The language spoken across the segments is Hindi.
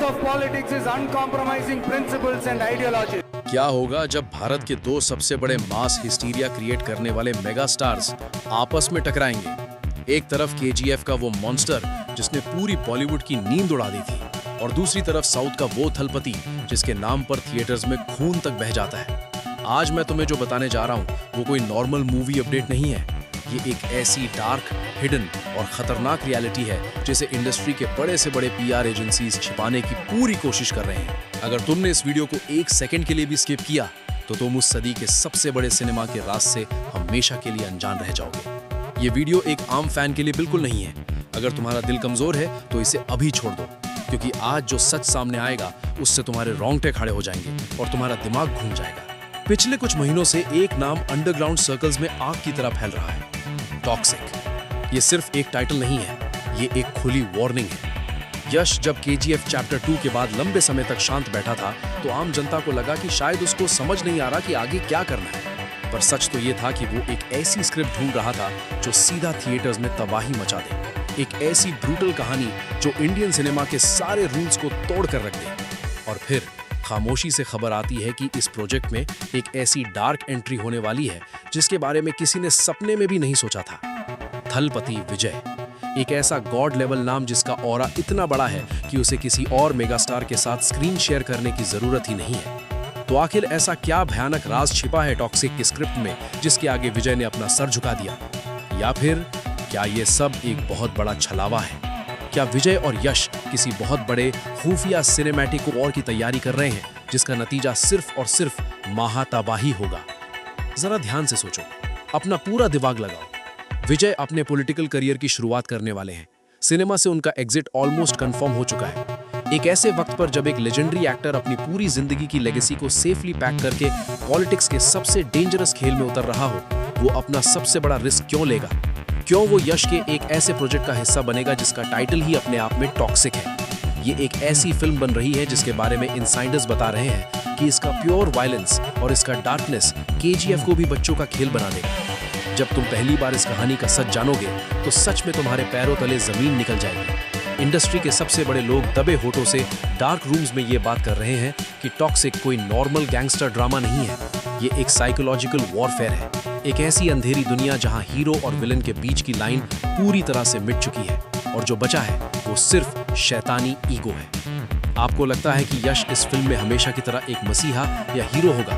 of politics is uncompromising principles and ideologies. क्या होगा जब भारत के दो सबसे बड़े मास हिस्टीरिया क्रिएट करने वाले मेगा स्टार्स आपस में टकराएंगे? एक तरफ केजीएफ का वो मॉन्स्टर जिसने पूरी बॉलीवुड की नींद उड़ा दी थी, और दूसरी तरफ साउथ का वो थलपति जिसके नाम पर थिएटर्स में खून तक बह जाता है। आज मैं तुम्हें जो बताने जा रहा हूँ वो कोई नॉर्मल मूवी अपडेट नहीं है। ये एक ऐसी डार्क, हिडन और खतरनाक रियलिटी है जिसे इंडस्ट्री के बड़े से बड़े पीआर एजेंसीज छिपाने की पूरी कोशिश कर रहे हैं। अगर तुमने इस वीडियो को एक सेकंड के लिए भी स्किप किया तो तुम उस सदी के सबसे बड़े सिनेमा के राज से हमेशा के लिए अनजान रह जाओगे। ये वीडियो एक आम फैन के लिए बिल्कुल नहीं है। अगर तुम्हारा दिल कमजोर है तो इसे अभी छोड़ दो, क्योंकि आज जो सच सामने आएगा उससे तुम्हारे रोंगटे खड़े हो जाएंगे और तुम्हारा दिमाग घूम जाएगा। पिछले कुछ महीनों से एक नाम अंडरग्राउंड सर्कल्स में आग की तरह फैल रहा है, टॉक्सिक। ये सिर्फ एक टाइटल नहीं है, ये एक खुली वार्निंग है। यश जब केजीएफ चैप्टर 2 के बाद लंबे समय तक शांत बैठा था तो आम जनता को लगा कि शायद उसको समझ नहीं आ रहा कि आगे क्या करना है। पर सच तो ये था कि वो एक ऐसी स्क्रिप्ट ढूंढ रहा था जो सीधा थिएटर्स में तबाही मचा दे, एक ऐसी ब्रूटल कहानी जो इंडियन सिनेमा के सारे रूल्स को तोड़ कर रख दे। और फिर खामोशी से खबर आती है कि इस प्रोजेक्ट में एक ऐसी डार्क एंट्री होने वाली है जिसके बारे में किसी ने सपने में भी नहीं सोचा था। थलपति विजय, एक ऐसा गॉड लेवल नाम जिसका ऑरा इतना बड़ा है कि उसे किसी और मेगास्टार के साथ स्क्रीन शेयर करने की जरूरत ही नहीं है। तो आखिर ऐसा क्या भयानक राज छिपा है टॉक्सिक की स्क्रिप्ट में जिसके आगे विजय ने अपना सर झुका दिया? या फिर क्या ये सब एक बहुत बड़ा छलावा है? क्या विजय और यश किसी बहुत बड़े खुफिया सिनेमैटिक वॉर की तैयारी कर रहे हैं जिसका नतीजा सिर्फ और सिर्फ महातबाही होगा? जरा ध्यान से सोचो, अपना पूरा दिमाग लगाओ। विजय अपने पॉलिटिकल करियर की शुरुआत करने वाले हैं। सिनेमा से उनका एग्जिट ऑलमोस्ट कंफर्म हो चुका है। एक ऐसे वक्त पर जब एक लेजेंडरी एक्टर अपनी पूरी जिंदगी की लेगेसी को सेफली पैक करके पॉलिटिक्स के सबसे डेंजरस खेल में उतर रहा हो, वो अपना सबसे बड़ा रिस्क क्यों लेगा? क्यों वो यश के एक ऐसे प्रोजेक्ट का हिस्सा बनेगा जिसका टाइटल ही अपने आप में टॉक्सिक है? ये एक ऐसी फिल्म बन रही है जिसके बारे में इनसाइडर्स बता रहे हैं कि इसका प्योर वायलेंस और इसका डार्कनेस केजीएफ को भी बच्चों का खेल बना देगा। जब तुम पहली बार इस कहानी का सच जानोगे तो सच में तुम्हारे पैरों तले जमीन निकल जाएगी। इंडस्ट्री के सबसे बड़े लोग दबे होठों से डार्क रूम्स में ये बात कर रहे हैं कि टॉक्सिक कोई नॉर्मल गैंगस्टर ड्रामा नहीं है, ये एक साइकोलॉजिकल वॉरफेयर है, एक ऐसी अंधेरी दुनिया जहां हीरो और विलन के बीच की लाइन पूरी तरह से मिट चुकी है और जो बचा है वो सिर्फ शैतानी ईगो है। आपको लगता है कि यश इस फिल्म में हमेशा की तरह एक मसीहा या हीरो होगा?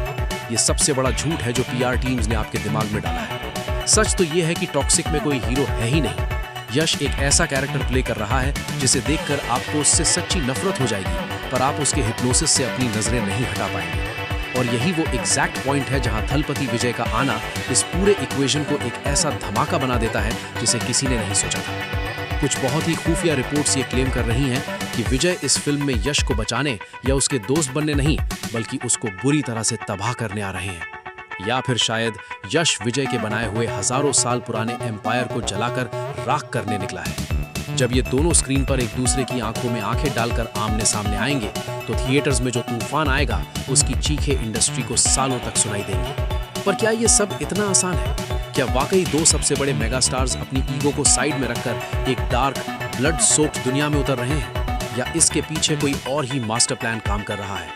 ये सबसे बड़ा झूठ है जो पीआर टीम्स ने आपके दिमाग में डाला है। सच तो ये है कि टॉक्सिक में कोई हीरो है ही नहीं। यश एक ऐसा कैरेक्टर प्ले कर रहा है जिसे देखकर आपको उससे सच्ची नफरत हो जाएगी, पर आप उसके हिप्नोसिस से अपनी नजरें नहीं हटा पाएंगे। और यही वो एग्जैक्ट पॉइंट है जहां थलपति विजय का आना इस पूरे इक्वेशन को एक ऐसा धमाका बना देता है जिसे किसी ने नहीं सोचा था। कुछ बहुत ही खुफिया रिपोर्ट्स ये क्लेम कर रही हैं कि विजय इस फिल्म में यश को बचाने या उसके दोस्त बनने नहीं, बल्कि उसको बुरी तरह से तबाह करने आ रहे हैं। या फिर शायद यश विजय के बनाए हुए हजारों साल पुराने एम्पायर को जलाकर राख करने निकला है। जब ये दोनों स्क्रीन पर एक दूसरे की आंखों में आंखें डालकर आमने सामने आएंगे तो थिएटर्स में जो तूफान आएगा उसकी चीखें इंडस्ट्री को सालों तक सुनाई देंगी। पर क्या ये सब इतना आसान है? क्या वाकई दो सबसे बड़े मेगास्टार्स अपनी ईगो को साइड में रखकर एक डार्क, ब्लड सोक्ड दुनिया में उतर रहे हैं, या इसके पीछे कोई और ही मास्टर प्लान काम कर रहा है?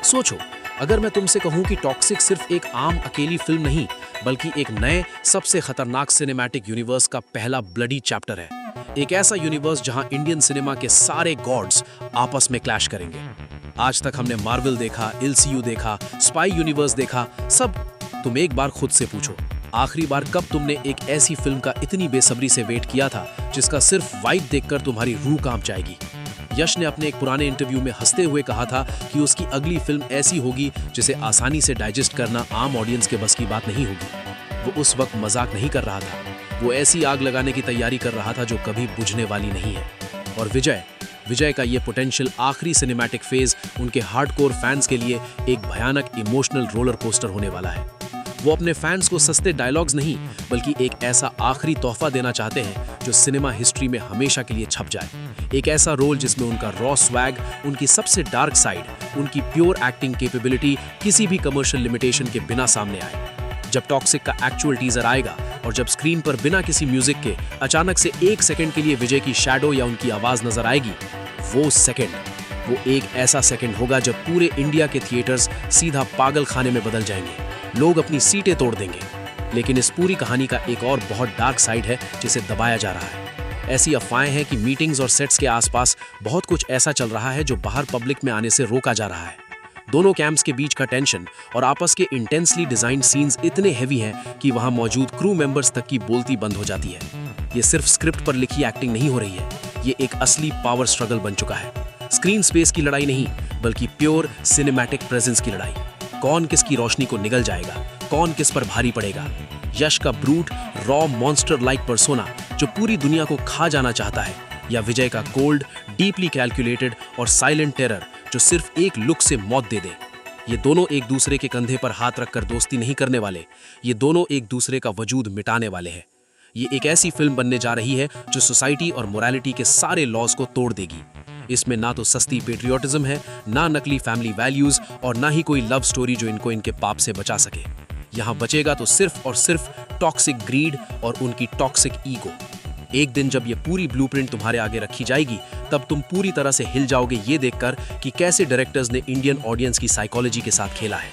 सोचो, अगर मैं तुमसे कहूं कि टॉक्सिक सिर्फ एक आम अकेली फिल्म नहीं, बल्कि एक नए सबसे खतरनाक सिनेमैटिक यूनिवर्स का पहला ब्लडी चैप्टर है, एक ऐसा यूनिवर्स जहां इंडियन सिनेमा के सारे गॉड्स आपस में क्लैश करेंगे। आज तक हमने मार्वल देखा, एलसीयू देखा, स्पाई यूनिवर्स देखा, सब। तुम एक बार खुद से पूछो, आखिरी बार कब तुमने एक ऐसी फिल्म का इतनी बेसब्री से वेट किया था जिसका सिर्फ वाइब देखकर तुम्हारी रूह कांप जाएगी? यश ने अपने एक पुराने इंटरव्यू में हंसते हुए कहा था कि उसकी अगली फिल्म ऐसी होगी जिसे आसानी से डाइजेस्ट करना आम ऑडियंस के बस की बात नहीं होगी। वो उस वक्त मजाक नहीं कर रहा था, वो ऐसी आग लगाने की तैयारी कर रहा था जो कभी बुझने वाली नहीं है। और विजय का ये पोटेंशियल आखिरी सिनेमैटिक फेज उनके हार्डकोर फैंस के लिए एक भयानक इमोशनल रोलर कोस्टर होने वाला है। वो अपने फैंस को सस्ते डायलॉग्स नहीं, बल्कि एक ऐसा आखिरी तोहफा देना चाहते हैं जो सिनेमा हिस्ट्री में हमेशा के लिए छप जाए। एक ऐसा रोल जिसमें उनका रॉ स्वैग, उनकी सबसे डार्क साइड, उनकी प्योर एक्टिंग कैपेबिलिटी किसी भी कमर्शियल लिमिटेशन के बिना सामने आए। जब टॉक्सिक का एक्चुअल टीजर आएगा और जब स्क्रीन पर बिना किसी म्यूजिक के अचानक से एक सेकंड के लिए विजय की शैडो या उनकी आवाज नजर आएगी, वो सेकंड वो एक ऐसा सेकंड होगा जब पूरे इंडिया के थिएटर्स सीधा पागल खाने में बदल जाएंगे, लोग अपनी सीटें तोड़ देंगे। लेकिन इस पूरी कहानी का एक और बहुत डार्क साइड है जिसे दबाया जा रहा है। ऐसी अफवाहें हैं कि मीटिंग्स और सेट्स के आसपास बहुत कुछ ऐसा चल रहा है जो बाहर पब्लिक में आने से रोका जा रहा है। दोनों कैंप्स के बीच का टेंशन और आपस के इंटेंसली डिजाइंड सीन्स इतने हेवी हैं कि वहां मौजूद क्रू मेंबर्स तक की बोलती बंद हो जाती है। ये सिर्फ स्क्रिप्ट पर लिखी एक्टिंग नहीं हो रही है, ये एक असली पावर स्ट्रगल बन चुका है। स्क्रीन स्पेस की लड़ाई नहीं, बल्कि प्योर सिनेमैटिक प्रेजेंस की लड़ाई। कौन किसकी रोशनी को निगल जाएगा, कौन किस पर भारी पड़ेगा। यश का brute raw monster like persona जो पूरी दुनिया को खा जाना चाहता है, या विजय का कोल्ड डीपली कैलकुलेटेड और साइलेंट टेरर जो सिर्फ एक लुक से मौत दे दे। ये दोनों एक दूसरे के कंधे पर हाथ रखकर दोस्ती नहीं करने वाले, ये दोनों एक दूसरे का वजूद मिटाने वाले हैं। ये एक ऐसी फिल्म बनने जा रही है जो सोसाइटी और मोरालिटी के सारे लॉज को तोड़ देगी। इसमें ना तो सस्ती पेट्रियोटिज्म है, ना नकली फैमिली वैल्यूज और ना ही कोई लव स्टोरी जो इनको इनके पाप से बचा सके। यहाँ बचेगा तो सिर्फ और सिर्फ टॉक्सिक ग्रीड और उनकी टॉक्सिक ईगो। एक दिन जब ये पूरी ब्लूप्रिंट तुम्हारे आगे रखी जाएगी, तब तुम पूरी तरह से हिल जाओगे ये देखकर कि कैसे डायरेक्टर्स ने इंडियन ऑडियंस की साइकोलॉजी के साथ खेला है।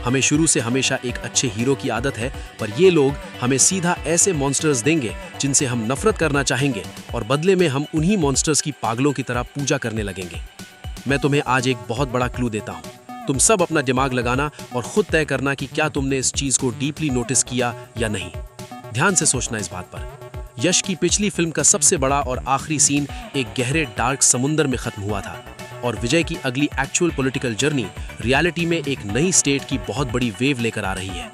हमें शुरू से हमेशा एक अच्छे हीरो की आदत है, पर ये लोग हमें सीधा ऐसे मॉन्स्टर्स देंगे जिनसे हम नफरत करना चाहेंगे और बदले में हम उन्हीं मॉन्स्टर्स की पागलों की तरह पूजा करने लगेंगे। मैं तुम्हें आज एक बहुत बड़ा क्लू देता हूँ। तुम सब अपना दिमाग लगाना और खुद तय करना कि क्या तुमने इस चीज को डीपली नोटिस किया या नहीं। ध्यान से सोचना इस बात पर। यश की पिछली फिल्म का सबसे बड़ा और आखिरी सीन एक गहरे डार्क समुंदर में खत्म हुआ था, और विजय की अगली एक्चुअल पॉलिटिकल जर्नी रियलिटी में एक नई स्टेट की बहुत बड़ी वेव लेकर आ रही है।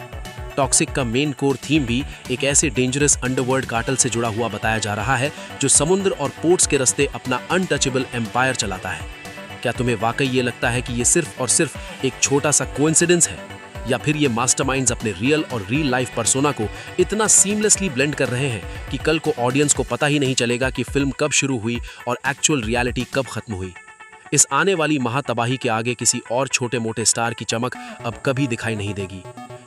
टॉक्सिक का मेन कोर थीम भी एक ऐसे डेंजरस अंडरवर्ल्ड कार्टेल से जुड़ा हुआ बताया जा रहा है जो समुद्र और पोर्ट्स के रास्ते अपना अनटचेबल एम्पायर चलाता है। क्या तुम्हें वाकई ये लगता है कि ये सिर्फ और सिर्फ एक छोटा सा कोइंसिडेंस है, या फिर ये मास्टरमाइंड्स अपने रियल और रियल लाइफ पर्सोना को इतना सीमलेसली ब्लेंड कर रहे हैं कि कल को ऑडियंस को पता ही नहीं चलेगा कि फिल्म कब शुरू हुई और एक्चुअल रियलिटी कब खत्म हुई। इस आने वाली महातबाही के आगे किसी और छोटे मोटे स्टार की चमक अब कभी दिखाई नहीं देगी।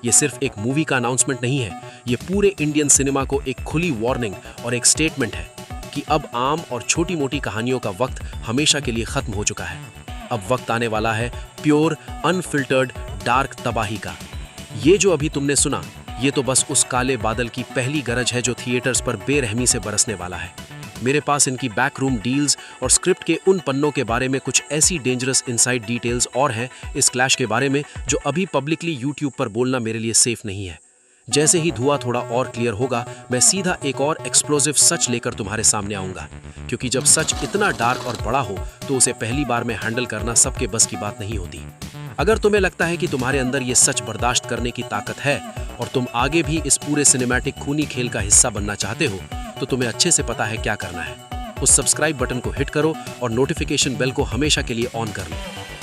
ये सिर्फ एक मूवी का अनाउंसमेंट नहीं है, ये पूरे इंडियन सिनेमा को एक खुली वार्निंग और एक स्टेटमेंट है कि अब आम और छोटी मोटी कहानियों का वक्त हमेशा के लिए खत्म हो चुका है। अब वक्त आने वाला है प्योर अनफिल्टर्ड डार्क तबाही का। ये जो अभी तुमने सुना, ये तो बस उस काले बादल की पहली गरज है जो थिएटर्स पर बेरहमी से बरसने वाला है। मेरे पास इनकी बैकरूम डील्स और स्क्रिप्ट के उन पन्नों के बारे में कुछ ऐसी डेंजरस इनसाइड डिटेल्स और हैं इस क्लैश के बारे में जो अभी पब्लिकली यूट्यूब पर बोलना मेरे लिए सेफ नहीं है। जैसे ही धुआं थोड़ा और क्लियर होगा, मैं सीधा एक और एक्सप्लोसिव सच लेकर तुम्हारे सामने आऊंगा, क्योंकि जब सच इतना डार्क और बड़ा हो तो उसे पहली बार में हैंडल करना सबके बस की बात नहीं होती। अगर तुम्हें लगता है कि तुम्हारे अंदर ये सच बर्दाश्त करने की ताकत है और तुम आगे भी इस पूरे सिनेमैटिक खूनी खेल का हिस्सा बनना चाहते हो, तो तुम्हें अच्छे से पता है क्या करना है। उस सब्सक्राइब बटन को हिट करो और नोटिफिकेशन बेल को हमेशा के लिए ऑन कर लो,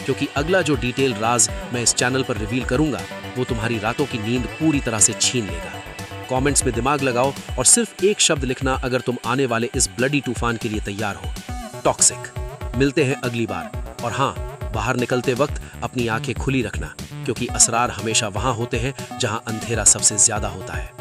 क्योंकि अगला जो डिटेल राज मैं इस चैनल पर रिवील करूंगा वो तुम्हारी रातों की नींद पूरी तरह से छीन लेगा। कमेंट्स में दिमाग लगाओ और सिर्फ एक शब्द लिखना अगर तुम आने वाले इस ब्लडी तूफान के लिए तैयार हो। टॉक्सिक। मिलते हैं अगली बार, और हाँ, बाहर निकलते वक्त अपनी आंखें खुली रखना, क्योंकि असरार हमेशा वहां होते हैं जहां अंधेरा सबसे ज्यादा होता है।